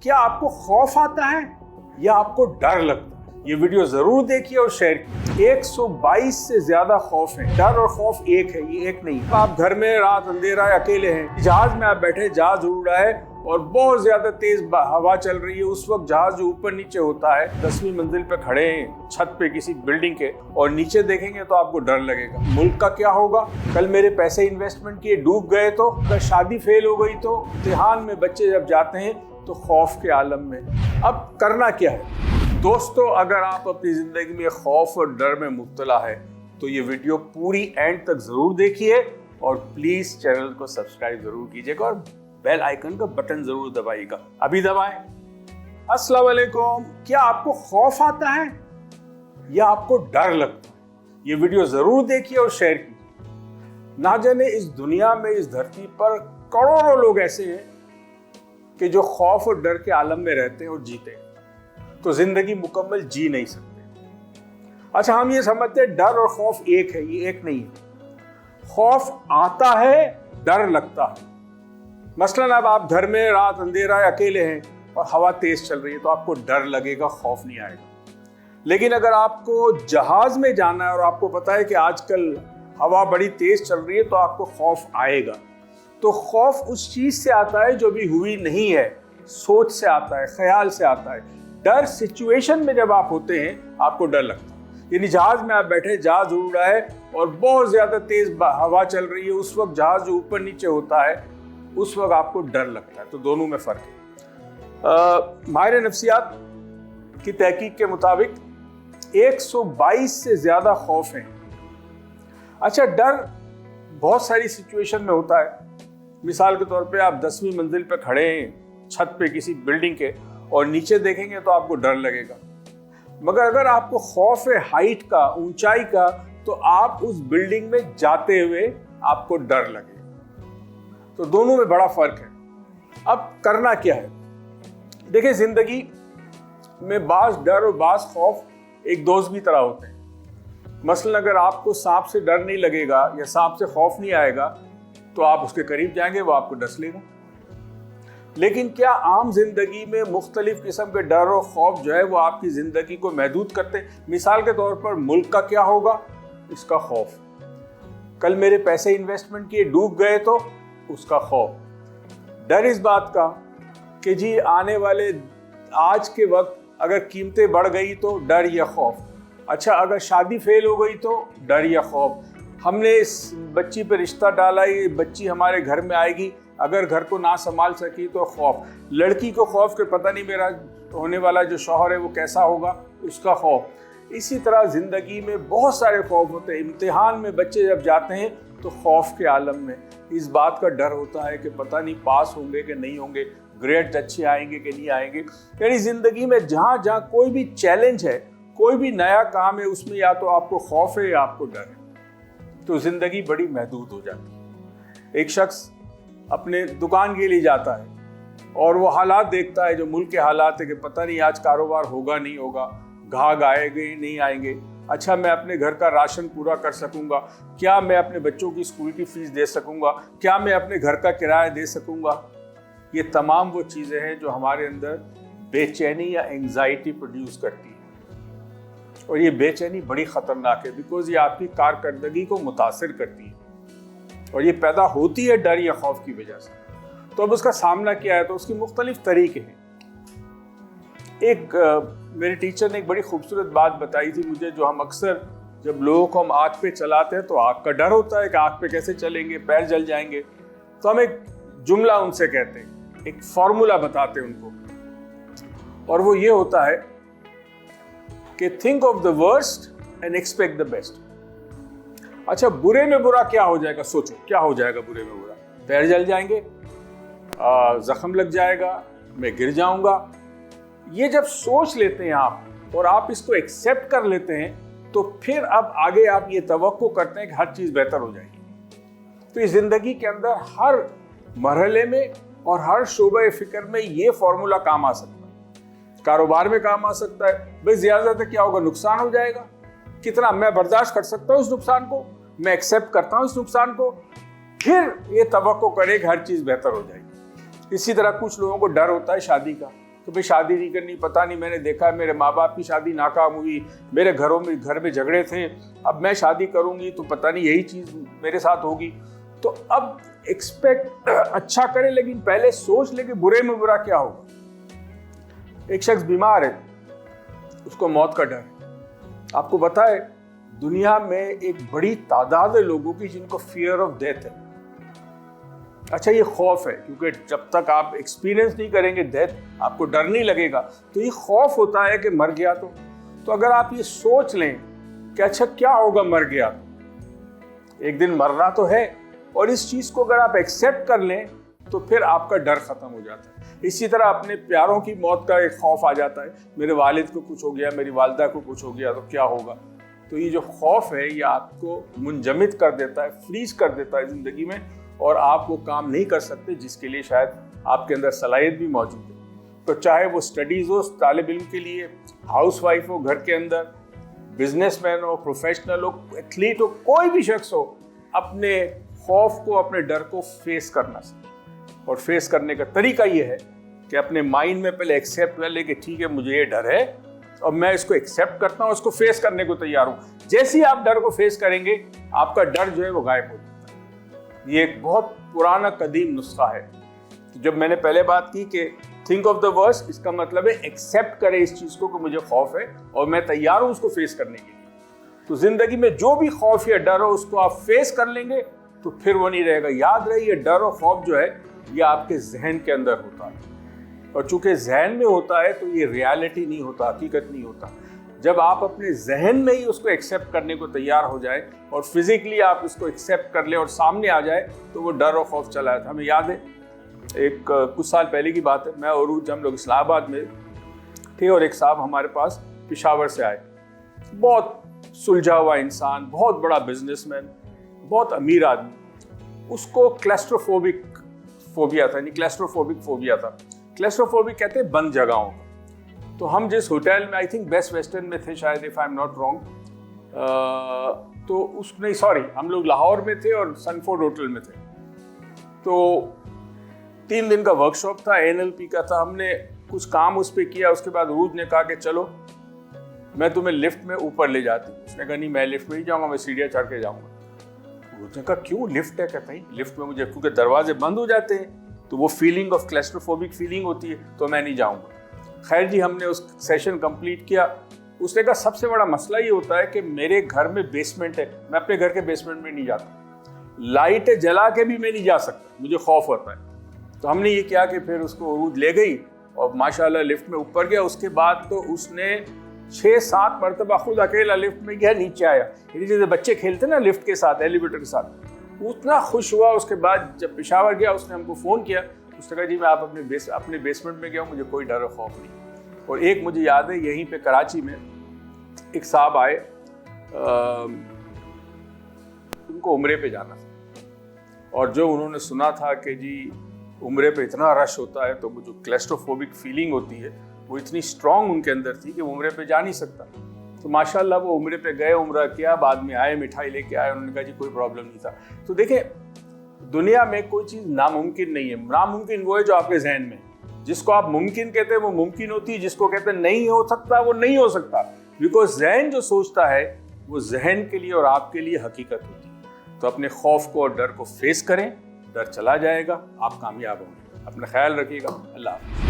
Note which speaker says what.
Speaker 1: क्या आपको खौफ आता है या आपको डर लगता है? ये वीडियो जरूर देखिए और शेयर कीजिए। 122 से ज्यादा खौफ है। डर और खौफ एक है, ये एक नहीं है। आप घर में रात अंधेरा है, अकेले हैं, जहाज में आप बैठे, जहाज उड़ रहा है और बहुत ज्यादा तेज हवा चल रही है। उस वक्त जहाज जो ऊपर नीचे होता है, 10वीं मंजिल पे खड़े हैं छत पे किसी बिल्डिंग के, और नीचे देखेंगे तो आपको डर लगेगा। मुल्क का क्या होगा? कल मेरे पैसे इन्वेस्टमेंट किए डूब गए तो, कल शादी फेल हो गई तो, इम्तिहान में बच्चे जब जाते हैं तो खौफ के आलम में। अब करना क्या है दोस्तों? अगर आप अपनी जिंदगी में खौफ और डर में मुब्तला है तो ये वीडियो पूरी एंड तक जरूर देखिए और प्लीज चैनल को सब्सक्राइब जरूर कीजिएगा और बेल आइकन का बटन जरूर दबाइएगा। अभी दबाएं। अस्सलाम वालेकुम। क्या आपको खौफ आता है या आपको डर लगता है? ये वीडियो जरूर देखिए और शेयर कीजिए। ना जाने इस दुनिया में, इस धरती पर करोड़ों लोग ऐसे हैं कि जो खौफ और डर के आलम में रहते हैं और जीते हैं, तो जिंदगी मुकम्मल जी नहीं सकते। अच्छा, हम ये समझते हैं डर और खौफ एक है, ये एक नहीं है। खौफ आता है, डर लगता है। मसलन अब आप घर में रात अंधेरा है, अकेले हैं और हवा तेज चल रही है तो आपको डर लगेगा, खौफ नहीं आएगा। लेकिन अगर आपको जहाज में जाना है और आपको पता है कि आजकल हवा बड़ी तेज चल रही है तो आपको खौफ आएगा। तो खौफ उस चीज से आता है जो भी हुई नहीं है, सोच से आता है, ख्याल से आता है। डर सिचुएशन में जब आप होते हैं आपको डर लगता है। यानी जहाज में आप बैठे, जहाज उड़ रहा है और बहुत ज्यादा तेज हवा चल रही है, उस वक्त जहाज जो ऊपर नीचे होता है उस वक्त आपको डर लगता है। तो दोनों में फर्क है। माहिर नफ्सियात की तहकीक के मुताबिक 122 से ज्यादा खौफ हैं। अच्छा, डर बहुत सारी सिचुएशन में होता है। मिसाल के तौर पे आप 10वीं मंजिल पे खड़े हैं छत पे किसी बिल्डिंग के और नीचे देखेंगे तो आपको डर लगेगा। मगर अगर आपको खौफ है हाइट का, ऊंचाई का, तो आप उस बिल्डिंग में जाते हुए आपको डर लगेगा। तो दोनों में बड़ा फर्क है। अब करना क्या है? देखिए, जिंदगी में बाज डर और बाज खौफ एक दोस्त की तरह होते हैं। मसलन अगर आपको सांप से डर नहीं लगेगा या सांप से खौफ नहीं आएगा तो आप उसके करीब जाएंगे, वो आपको डस लेगा। लेकिन क्या आम जिंदगी में मुख्तलिफ किस्म के डर और खौफ जो है वो आपकी जिंदगी को महदूद करते हैं? मिसाल के तौर पर मुल्क का क्या होगा, इसका खौफ। कल मेरे पैसे इन्वेस्टमेंट किए डूब गए तो, उसका खौफ। डर इस बात का कि जी आने वाले आज के वक्त अगर कीमतें बढ़ गई तो, डर या खौफ। अच्छा, अगर शादी फेल हो गई तो, डर या खौफ। हमने इस बच्ची पर रिश्ता डाला, ये बच्ची हमारे घर में आएगी, अगर घर को ना संभाल सकी तो खौफ। लड़की को खौफ के पता नहीं मेरा होने वाला जो शौहर है वो कैसा होगा, उसका खौफ। इसी तरह जिंदगी में बहुत सारे खौफ होते हैं। इम्तिहान में बच्चे जब जाते हैं तो खौफ के आलम में इस बात का डर होता है कि पता नहीं पास होंगे कि नहीं होंगे, ग्रेड अच्छे आएंगे कि नहीं आएंगे। यानी जिंदगी में जहाँ जहाँ कोई भी चैलेंज है, कोई भी नया काम है, उसमें या तो आपको खौफ है या आपको डर है, तो जिंदगी बड़ी महदूद हो जाती है। एक शख्स अपने दुकान के लिए जाता है और वो हालात देखता है जो मुल्क के हालात है कि पता नहीं आज कारोबार होगा नहीं होगा, घाघ आएंगे नहीं आएंगे। अच्छा, मैं अपने घर का राशन पूरा कर सकूंगा? क्या मैं अपने बच्चों की स्कूल की फीस दे सकूंगा? क्या मैं अपने घर का किराया दे सकूंगा? ये तमाम वो चीज़ें हैं जो हमारे अंदर बेचैनी या एंग्जाइटी प्रोड्यूस करती है। और ये बेचैनी बड़ी ख़तरनाक है, बिकॉज ये आपकी कारकर्दगी को मुतासिर करती है और ये पैदा होती है डर या खौफ की वजह से। तो अब उसका सामना क्या है? तो उसकी मुख्तलिफ तरीके हैं। मेरे टीचर ने एक बड़ी खूबसूरत बात बताई थी मुझे, जो हम अक्सर जब लोगों को हम आग पे चलाते हैं तो आग का डर होता है कि आग पे कैसे चलेंगे, पैर जल जाएंगे। तो हम एक जुमला उनसे कहते हैं, एक फॉर्मूला बताते हैं उनको, और वो ये होता है कि think of the worst and expect the best. अच्छा, बुरे में बुरा क्या हो जाएगा? सोचो क्या हो जाएगा बुरे में बुरा? पैर जल जाएंगे, जख्म लग जाएगा, मैं गिर जाऊंगा। ये जब सोच लेते हैं आप और आप इसको एक्सेप्ट कर लेते हैं तो फिर अब आगे आप ये तवक्को करते हैं कि हर चीज़ बेहतर हो जाएगी। तो इस ज़िंदगी के अंदर हर मरहले में और हर शोबे फ़िक्र में ये फार्मूला काम आ सकता है। कारोबार में काम आ सकता है। भाई ज़्यादा क्या होगा? नुकसान हो जाएगा। कितना मैं बर्दाश्त कर सकता हूँ इस नुकसान को, मैं एक्सेप्ट करता हूँ इस नुकसान को, फिर ये तवक्को करे कि हर चीज़ बेहतर हो जाएगी। इसी तरह कुछ लोगों को डर होता है शादी का تو بھائی شادی نہیں کرنی, پتہ نہیں میں نے دیکھا ہے میرے ماں باپ کی شادی ناکام ہوئی, میرے گھر میں جھگڑے تھے, اب میں شادی کروں گی تو پتہ نہیں یہی چیز میرے ساتھ ہوگی. تو اب ایکسپیکٹ اچھا کرے لیکن پہلے سوچ لے کہ برے میں برا کیا ہوگا. ایک شخص بیمار ہے, اس کو موت کا ڈر ہے. آپ کو پتہ ہے دنیا میں ایک بڑی تعداد ہے لوگوں کی جن کو فیئر آف ڈیتھ ہے. اچھا یہ خوف ہے, کیونکہ جب تک آپ ایکسپیرینس نہیں کریں گے ڈیتھ, آپ کو ڈر نہیں لگے گا, تو یہ خوف ہوتا ہے کہ مر گیا تو اگر آپ یہ سوچ لیں کہ اچھا کیا ہوگا مر گیا, ایک دن مرنا تو ہے, اور اس چیز کو اگر آپ ایکسیپٹ کر لیں تو پھر آپ کا ڈر ختم ہو جاتا ہے. اسی طرح اپنے پیاروں کی موت کا ایک خوف آ جاتا ہے, میرے والد کو کچھ ہو گیا, میری والدہ کو کچھ ہو گیا تو کیا ہوگا. تو یہ جو خوف ہے یہ آپ کو منجمد کر دیتا ہے, فریز کر دیتا ہے زندگی میں, اور آپ وہ کام نہیں کر سکتے جس کے لیے شاید آپ کے اندر صلاحیت بھی موجود ہے. تو چاہے وہ اسٹڈیز ہو طالب علم کے لیے, ہاؤس وائف ہو گھر کے اندر, بزنس مین ہو, پروفیشنل ہو, ایتھلیٹ ہو, کوئی بھی شخص ہو, اپنے خوف کو, اپنے ڈر کو فیس کرنا سیکھے. اور فیس کرنے کا طریقہ یہ ہے کہ اپنے مائنڈ میں پہلے ایکسیپٹ کر لے کہ ٹھیک ہے مجھے یہ ڈر ہے اور میں اس کو ایکسیپٹ کرتا ہوں, اس کو فیس کرنے کو تیار ہوں. جیسے ہی آپ ڈر کو فیس کریں گے آپ کا ڈر جو ہے وہ غائب ہو جاتا ہے. یہ ایک بہت پرانا قدیم نسخہ ہے. جب میں نے پہلے بات کی کہ تھنک آف دا ورسٹ, اس کا مطلب ہے ایکسیپٹ کرے اس چیز کو کہ مجھے خوف ہے اور میں تیار ہوں اس کو فیس کرنے کے لیے. تو زندگی میں جو بھی خوف یا ڈر ہو اس کو آپ فیس کر لیں گے تو پھر وہ نہیں رہے گا. یاد رہے یہ ڈر اور خوف جو ہے یہ آپ کے ذہن کے اندر ہوتا ہے, اور چونکہ ذہن میں ہوتا ہے تو یہ ریالٹی نہیں ہوتا, حقیقت نہیں ہوتا. جب آپ اپنے ذہن میں ہی اس کو ایکسیپٹ کرنے کو تیار ہو جائے اور فزیکلی آپ اس کو ایکسیپٹ کر لیں اور سامنے آ جائے تو وہ ڈر اور خوف چلا جاتا ہے. ہمیں یاد ہے ایک کچھ سال پہلے کی بات ہے, میں اور عروج ہم لوگ اسلام آباد میں تھے اور ایک صاحب ہمارے پاس پشاور سے آئے, بہت سلجھا ہوا انسان, بہت بڑا بزنس مین, بہت امیر آدمی. اس کو کلیسٹروفوبک فوبیا تھا, یعنی کلیسٹروفوبک فوبیا تھا. کلیسٹروفوبک کہتے ہیں بند جگہوں کا. تو ہم جس ہوٹل میں, آئی تھنک بیسٹ ویسٹرن میں تھے شاید, if I am not wrong, تو اس نہیں سوری ہم لوگ لاہور میں تھے اور سنفورڈ ہوٹل میں تھے. تو 3 دن کا ورک شاپ تھا, NLP کا تھا. ہم نے کچھ کام اس پہ کیا, اس کے بعد عروج نے کہا کہ چلو میں تمہیں لفٹ میں اوپر لے جاتی ہوں. اس نے کہا نہیں میں لفٹ میں نہیں جاؤں گا, میں سیڑھیاں چڑھ کے جاؤں گا. عروج نے کہا کیوں لفٹ ہے؟ کہتا ہے لفٹ میں مجھے کیونکہ دروازے بند ہو جاتے ہیں تو وہ فیلنگ آف کلیسٹروفوبک فیلنگ ہوتی ہے تو میں نہیں جاؤں گا. خیر جی ہم نے اس سیشن کمپلیٹ کیا. اس نے کہا سب سے بڑا مسئلہ یہ ہوتا ہے کہ میرے گھر میں بیسمنٹ ہے, میں اپنے گھر کے بیسمنٹ میں نہیں جاتا, لائٹ جلا کے بھی میں نہیں جا سکتا, مجھے خوف ہوتا ہے. تو ہم نے یہ کیا کہ پھر اس کو عروج لے گئی اور ماشاءاللہ لفٹ میں اوپر گیا. اس کے بعد تو اس نے 6-7 مرتبہ خود اکیلا لفٹ میں گیا, نیچے آیا. یعنی جیسے بچے کھیلتے نا لفٹ کے ساتھ, ایلیویٹر کے ساتھ, اتنا خوش ہوا. اس کے بعد جب پشاور گیا اس نے ہم کو فون کیا, اس نے کہا جی میں آپ اپنے بیسمنٹ میں گیا ہوں, مجھے کوئی ڈر و خوف نہیں. اور ایک مجھے یاد ہے یہیں پہ کراچی میں ایک صاحب آئے, ان کو عمرے پہ جانا تھا, اور جو انہوں نے سنا تھا کہ جی عمرے پہ اتنا رش ہوتا ہے تو وہ جو کلیسٹروفوبک فیلنگ ہوتی ہے وہ اتنی اسٹرانگ ان کے اندر تھی کہ وہ عمرے پہ جا نہیں سکتا. تو ماشاءاللہ وہ عمرے پہ گئے, عمرہ کیا, بعد میں آئے, مٹھائی لے کے آئے. انہوں نے کہا جی کوئی پرابلم نہیں تھا. تو دیکھیں دنیا میں کوئی چیز ناممکن نہیں ہے. ناممکن وہ ہے جو آپ کے ذہن میں, جس کو آپ ممکن کہتے ہیں وہ ممکن ہوتی ہے, جس کو کہتے ہیں نہیں ہو سکتا وہ نہیں ہو سکتا. بیکاز ذہن جو سوچتا ہے وہ ذہن کے لیے اور آپ کے لیے حقیقت ہوتی ہے. تو اپنے خوف کو اور ڈر کو فیس کریں, ڈر چلا جائے گا, آپ کامیاب ہوں گے. اپنا خیال رکھیے گا. اللہ حافظ.